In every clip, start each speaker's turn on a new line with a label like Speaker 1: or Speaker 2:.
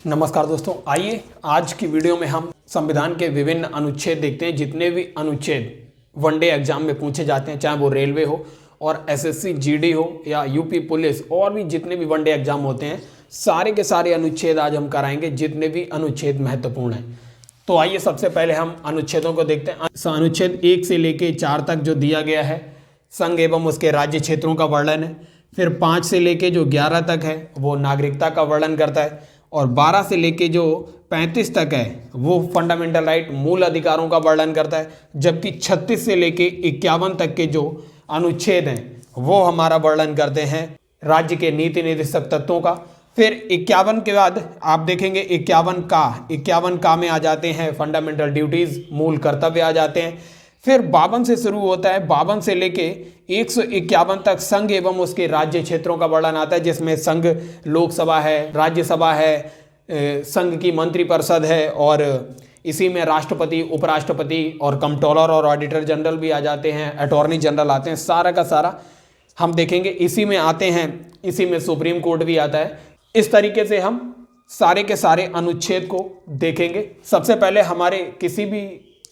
Speaker 1: नमस्कार दोस्तों, आइए आज की वीडियो में हम संविधान के विभिन्न अनुच्छेद देखते हैं। जितने भी अनुच्छेद वनडे एग्जाम में पूछे जाते हैं, चाहे वो रेलवे हो और एसएससी जीडी हो या यूपी पुलिस और भी जितने भी वनडे एग्जाम होते हैं, सारे के सारे अनुच्छेद आज हम कराएंगे, जितने भी अनुच्छेद महत्वपूर्ण हैं। तो आइए सबसे पहले हम अनुच्छेदों को देखते हैं। अनुच्छेद 1 से लेके 4 तक जो दिया गया है, संघ एवं उसके राज्य क्षेत्रों का वर्णन है। फिर 5 से लेके जो 11 तक है वो नागरिकता का वर्णन करता है, और 12 से लेके जो 35 तक है वो फंडामेंटल राइट मूल अधिकारों का वर्णन करता है। जबकि 36 से लेके 51 तक के जो अनुच्छेद हैं वो हमारा वर्णन करते हैं राज्य के नीति निर्देशक तत्वों का। फिर 51 के बाद आप देखेंगे 51 का में आ जाते हैं फंडामेंटल ड्यूटीज, मूल कर्तव्य आ जाते हैं। फिर 52 से शुरू होता है, 52 से लेके 151 तक संघ एवं उसके राज्य क्षेत्रों का वर्णन आता है, जिसमें संघ लोकसभा है, राज्यसभा है, संघ की मंत्रिपरिषद है, और इसी में राष्ट्रपति, उपराष्ट्रपति और कंट्रोलर और ऑडिटर जनरल भी आ जाते हैं, अटॉर्नी जनरल आते हैं। सारा का सारा हम देखेंगे इसी में आते हैं, इसी में सुप्रीम कोर्ट भी आता है। इस तरीके से हम सारे के सारे अनुच्छेद को देखेंगे। सबसे पहले हमारे किसी भी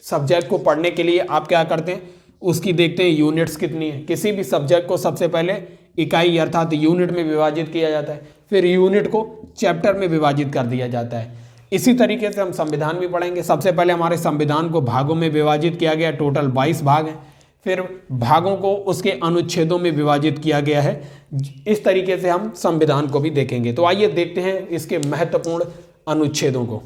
Speaker 1: सब्जेक्ट को पढ़ने के लिए आप क्या करते हैं, उसकी देखते हैं यूनिट्स कितनी है। किसी भी सब्जेक्ट को सबसे पहले इकाई अर्थात यूनिट में विभाजित किया जाता है, फिर यूनिट को चैप्टर में विभाजित कर दिया जाता है। इसी तरीके से हम संविधान भी पढ़ेंगे। सबसे पहले हमारे संविधान को भागों में विभाजित किया गया, टोटल 22 भाग हैं। फिर भागों को उसके अनुच्छेदों में विभाजित किया गया है। इस तरीके से हम संविधान को भी देखेंगे। तो आइए देखते हैं इसके महत्वपूर्ण अनुच्छेदों को।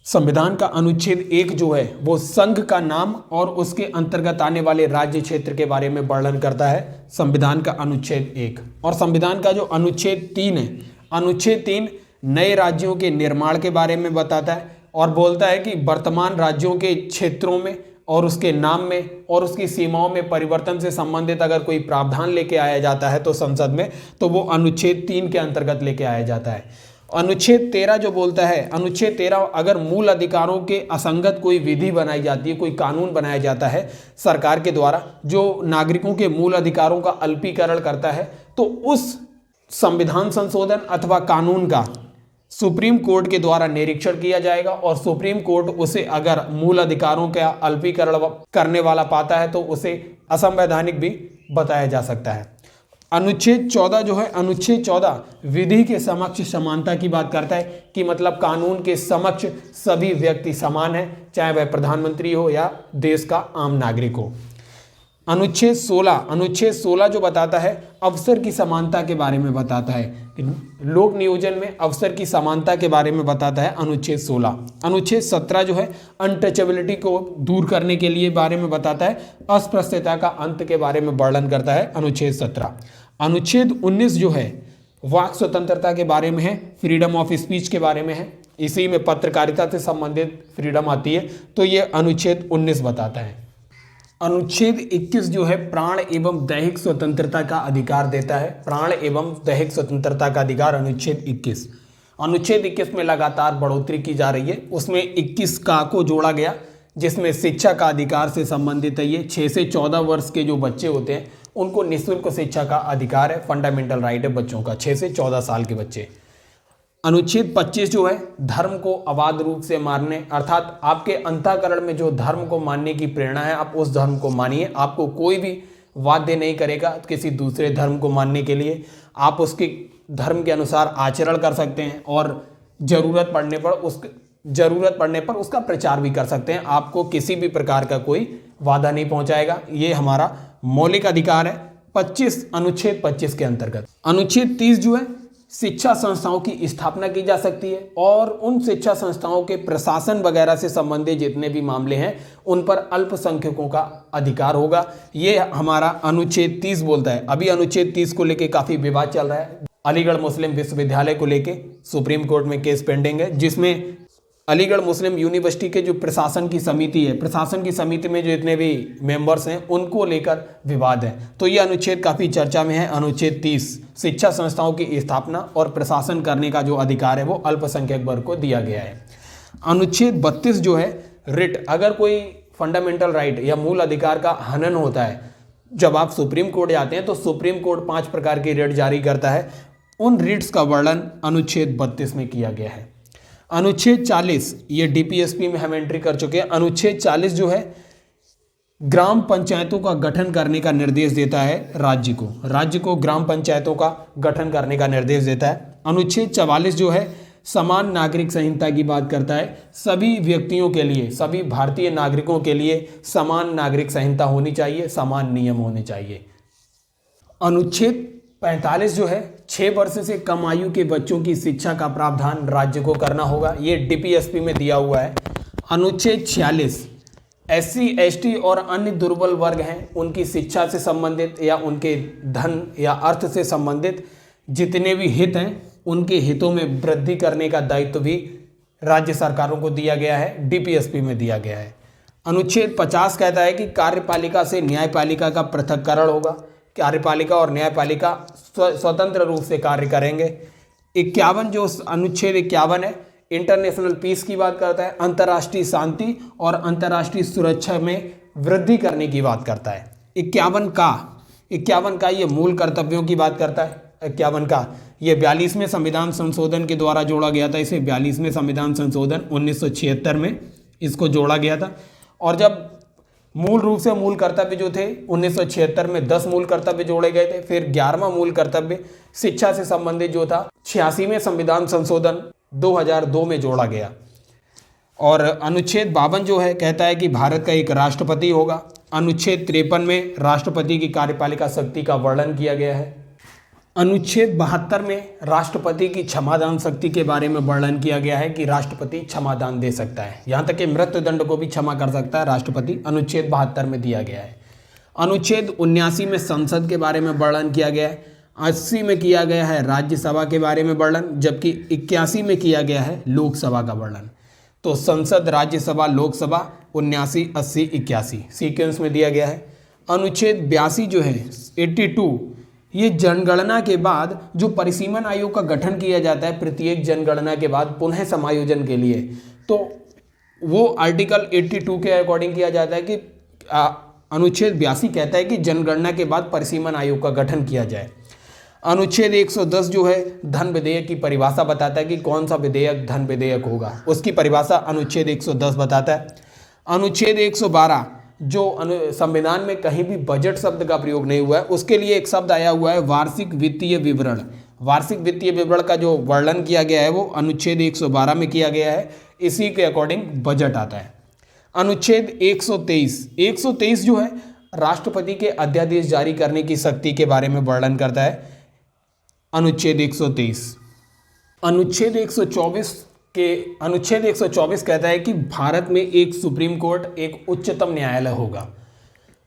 Speaker 1: संविधान का अनुच्छेद 1 जो है वो संघ का नाम और उसके अंतर्गत आने वाले राज्य क्षेत्र के बारे में वर्णन करता है, संविधान का अनुच्छेद 1। और संविधान का जो अनुच्छेद 3 है, अनुच्छेद 3 नए राज्यों के निर्माण के बारे में बताता है और बोलता है कि वर्तमान राज्यों के क्षेत्रों में और उसके नाम में और उसकी सीमाओं में परिवर्तन से संबंधित अगर कोई प्रावधान लेके आया जाता है तो संसद में, तो वो अनुच्छेद 3 के अंतर्गत लेके आया जाता है। अनुच्छेद 13 जो बोलता है, अनुच्छेद 13 अगर मूल अधिकारों के असंगत कोई विधि बनाई जाती है, कोई कानून बनाया जाता है सरकार के द्वारा जो नागरिकों के मूल अधिकारों का अल्पीकरण करता है, तो उस संविधान संशोधन अथवा कानून का सुप्रीम कोर्ट के द्वारा निरीक्षण किया जाएगा, और सुप्रीम कोर्ट उसे अगर मूल अधिकारों का अल्पीकरण करने वाला पाता है तो उसे असंवैधानिक भी बताया जा सकता है। अनुच्छेद 14 जो है, अनुच्छेद 14 विधि के समक्ष समानता की बात करता है कि मतलब कानून के समक्ष सभी व्यक्ति समान है, चाहे वह प्रधानमंत्री हो या देश का आम नागरिक हो। अनुच्छेद 16 जो बताता है अवसर की समानता के बारे में बताता है, लोक नियोजन में अवसर की समानता के बारे में बताता है अनुच्छेद 16। अनुच्छेद 17 जो है अनटचेबिलिटी को दूर करने के लिए बारे में बताता है, अस्पृश्यता का अंत के बारे में वर्णन करता है अनुच्छेद 17। अनुच्छेद 19 जो है वाक स्वतंत्रता के बारे में है, फ्रीडम ऑफ स्पीच के बारे में है, इसी में पत्रकारिता से संबंधित फ्रीडम आती है, तो ये अनुच्छेद 19 बताता है। अनुच्छेद 21 जो है प्राण एवं दैहिक स्वतंत्रता का अधिकार देता है, प्राण एवं दैहिक स्वतंत्रता का अधिकार अनुच्छेद 21। अनुच्छेद 21 में लगातार बढ़ोतरी की जा रही है, उसमें 21 का को जोड़ा गया, जिसमें शिक्षा का अधिकार से संबंधित है। ये 6 से 14 वर्ष के जो बच्चे होते हैं उनको निःशुल्क शिक्षा का अधिकार है, फंडामेंटल राइट है बच्चों का, 6 से 14 साल के बच्चे। अनुच्छेद 25 जो है धर्म को अबाध रूप से मानने, अर्थात आपके अंतःकरण में जो धर्म को मानने की प्रेरणा है आप उस धर्म को मानिए, आपको कोई भी बाध्य नहीं करेगा किसी दूसरे धर्म को मानने के लिए। आप उसके धर्म के अनुसार आचरण कर सकते हैं और जरूरत पड़ने पर उसका प्रचार भी कर सकते हैं, आपको किसी भी प्रकार का कोई बाधा नहीं पहुंचाएगा। ये हमारा मौलिक अधिकार है अनुच्छेद 25 के अंतर्गत। अनुच्छेद 30 जो है शिक्षा संस्थाओं की स्थापना की जा सकती है और उन शिक्षा संस्थाओं के प्रशासन वगैरह से संबंधित जितने भी मामले हैं उन पर अल्पसंख्यकों का अधिकार होगा। ये हमारा अनुच्छेद 30 बोलता है। अभी अनुच्छेद 30 को लेके काफी विवाद चल रहा है। अलीगढ़ मुस्लिम विश्वविद्यालय को लेके सुप्रीम कोर्ट में केस पेंडिंग है, जिसमें अलीगढ़ मुस्लिम यूनिवर्सिटी के जो प्रशासन की समिति है, प्रशासन की समिति में जो इतने भी मेंबर्स हैं उनको लेकर विवाद है। तो ये अनुच्छेद काफ़ी चर्चा में है। अनुच्छेद 30 शिक्षा संस्थाओं की स्थापना और प्रशासन करने का जो अधिकार है वो अल्पसंख्यक वर्ग को दिया गया है। अनुच्छेद 32 जो है रिट, अगर कोई फंडामेंटल राइट या मूल अधिकार का हनन होता है, जब आप सुप्रीम कोर्ट जाते हैं तो सुप्रीम कोर्ट 5 प्रकार की रिट जारी करता है। उन रिट्स का वर्णन अनुच्छेद 32 में किया गया है। अनुच्छेद 40, ये डीपीएसपी में हम एंट्री कर चुके हैं। अनुच्छेद 40 जो है ग्राम पंचायतों का गठन करने का निर्देश देता है राज्य को ग्राम पंचायतों का गठन करने का निर्देश देता है। अनुच्छेद 44 जो है समान नागरिक संहिता की बात करता है। सभी व्यक्तियों के लिए, सभी भारतीय नागरिकों के लिए समान नागरिक संहिता होनी चाहिए, समान नियम होने चाहिए। अनुच्छेद 45 जो है 6 वर्ष से कम आयु के बच्चों की शिक्षा का प्रावधान राज्य को करना होगा, ये डीपीएसपी में दिया हुआ है। अनुच्छेद 46 एससी एसटी और अन्य दुर्बल वर्ग हैं, उनकी शिक्षा से संबंधित या उनके धन या अर्थ से संबंधित जितने भी हित हैं उनके हितों में वृद्धि करने का दायित्व भी राज्य सरकारों को दिया गया है, डीपीएसपी में दिया गया है। अनुच्छेद 50 कहता है कि कार्यपालिका से न्यायपालिका का पृथक्करण होगा, कार्यपालिका और न्यायपालिका स्वतंत्र रूप से कार्य करेंगे। 51 जो अनुच्छेद 51 है इंटरनेशनल पीस की बात करता है, अंतर्राष्ट्रीय शांति और अंतर्राष्ट्रीय सुरक्षा में वृद्धि करने की बात करता है। 51 का ये मूल कर्तव्यों की बात करता है। 51 का ये 42वें संविधान संशोधन के द्वारा जोड़ा गया था, इसे 42वें संविधान संशोधन 1976 में इसको जोड़ा गया था। और जब मूल रूप से मूल कर्तव्य जो थे 1976 में 10 मूल कर्तव्य जोड़े गए थे, फिर 11वां मूल कर्तव्य शिक्षा से संबंधित जो था 86वें संविधान संशोधन 2002 में जोड़ा गया। और अनुच्छेद 52 जो है कहता है कि भारत का एक राष्ट्रपति होगा। अनुच्छेद 53 में राष्ट्रपति की कार्यपालिका शक्ति का वर्णन किया गया है। अनुच्छेद 72 में राष्ट्रपति की क्षमादान शक्ति के बारे में वर्णन किया गया है कि राष्ट्रपति क्षमादान दे सकता है, यहाँ तक कि मृत्युदंड को भी क्षमा कर सकता है राष्ट्रपति, अनुच्छेद 72 में दिया गया है। अनुच्छेद 79 में संसद के बारे में वर्णन किया गया है। 80 में किया गया है राज्यसभा के बारे में वर्णन, जबकि 81 में किया गया है लोकसभा का वर्णन। तो संसद, राज्यसभा, लोकसभा 79, 80, 81 सीक्वेंस में दिया गया है। अनुच्छेद 82 जो है 82, ये जनगणना के बाद जो परिसीमन आयोग का गठन किया जाता है प्रत्येक जनगणना के बाद पुनः समायोजन के लिए, तो वो आर्टिकल 82 के अकॉर्डिंग किया जाता है कि अनुच्छेद 82 कहता है कि जनगणना के बाद परिसीमन आयोग का गठन किया जाए। अनुच्छेद 110 जो है धन विधेयक की परिभाषा बताता है कि कौन सा विधेयक धन विधेयक होगा, उसकी परिभाषा अनुच्छेद 110 बताता है। अनुच्छेद 112 जो संविधान में कहीं भी बजट शब्द का प्रयोग नहीं हुआ है, उसके लिए एक शब्द आया हुआ है वार्षिक वित्तीय विवरण। वार्षिक वित्तीय विवरण का जो वर्णन किया गया है वो अनुच्छेद 112 में किया गया है, इसी के अकॉर्डिंग बजट आता है। अनुच्छेद 123 जो है राष्ट्रपति के अध्यादेश जारी करने की शक्ति के बारे में वर्णन करता है, अनुच्छेद 123। अनुच्छेद 124 कहता है कि भारत में एक सुप्रीम कोर्ट, एक उच्चतम न्यायालय होगा।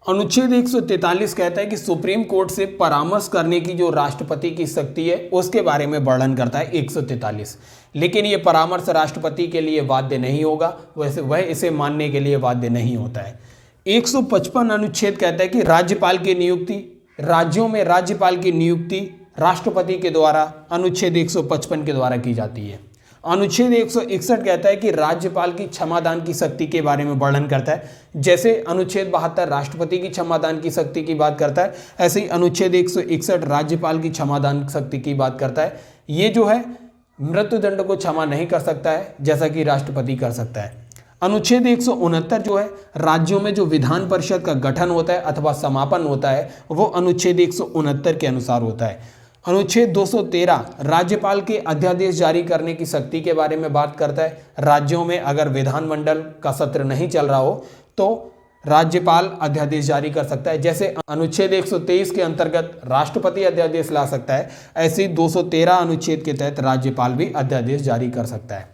Speaker 1: अनुच्छेद 143 कहता है कि सुप्रीम कोर्ट से परामर्श करने की जो राष्ट्रपति की शक्ति है उसके बारे में वर्णन करता है 143। लेकिन ये परामर्श राष्ट्रपति के लिए बाध्य नहीं होगा, वैसे वह इसे मानने के लिए बाध्य नहीं होता है। 155 अनुच्छेद कहता है कि राज्यपाल की नियुक्ति, राज्यों में राज्यपाल की नियुक्ति राष्ट्रपति के द्वारा अनुच्छेद 155 के द्वारा की जाती है। अनुच्छेद 161 कहता है कि राज्यपाल की क्षमादान की शक्ति के बारे में वर्णन करता है। जैसे अनुच्छेद 72 राष्ट्रपति की क्षमादान की शक्ति की बात करता है, ऐसे ही अनुच्छेद 161 राज्यपाल की क्षमादान शक्ति की बात करता है। ये जो है मृत्युदंड को क्षमा नहीं कर सकता है जैसा कि राष्ट्रपति कर सकता है। अनुच्छेद 169 जो है राज्यों में जो विधान परिषद का गठन होता है अथवा समापन होता है वो अनुच्छेद 169 के अनुसार होता है। अनुच्छेद 213 राज्यपाल के अध्यादेश जारी करने की शक्ति के बारे में बात करता है। राज्यों में अगर विधानमंडल का सत्र नहीं चल रहा हो तो राज्यपाल अध्यादेश जारी कर सकता है। जैसे अनुच्छेद 123 के अंतर्गत राष्ट्रपति अध्यादेश ला सकता है, ऐसे ही 213 अनुच्छेद के तहत राज्यपाल भी अध्यादेश जारी कर सकता है।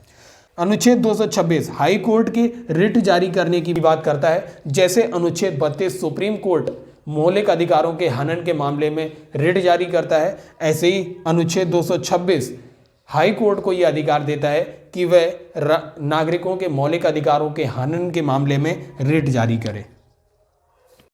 Speaker 1: अनुच्छेद 226 हाई कोर्ट की रिट जारी करने की बात करता है। जैसे अनुच्छेद 32 सुप्रीम कोर्ट मौलिक अधिकारों के हनन के मामले में रिट जारी करता है, ऐसे ही अनुच्छेद 226 हाई कोर्ट को यह अधिकार देता है कि वह नागरिकों के मौलिक अधिकारों के हनन के मामले में रिट जारी करे।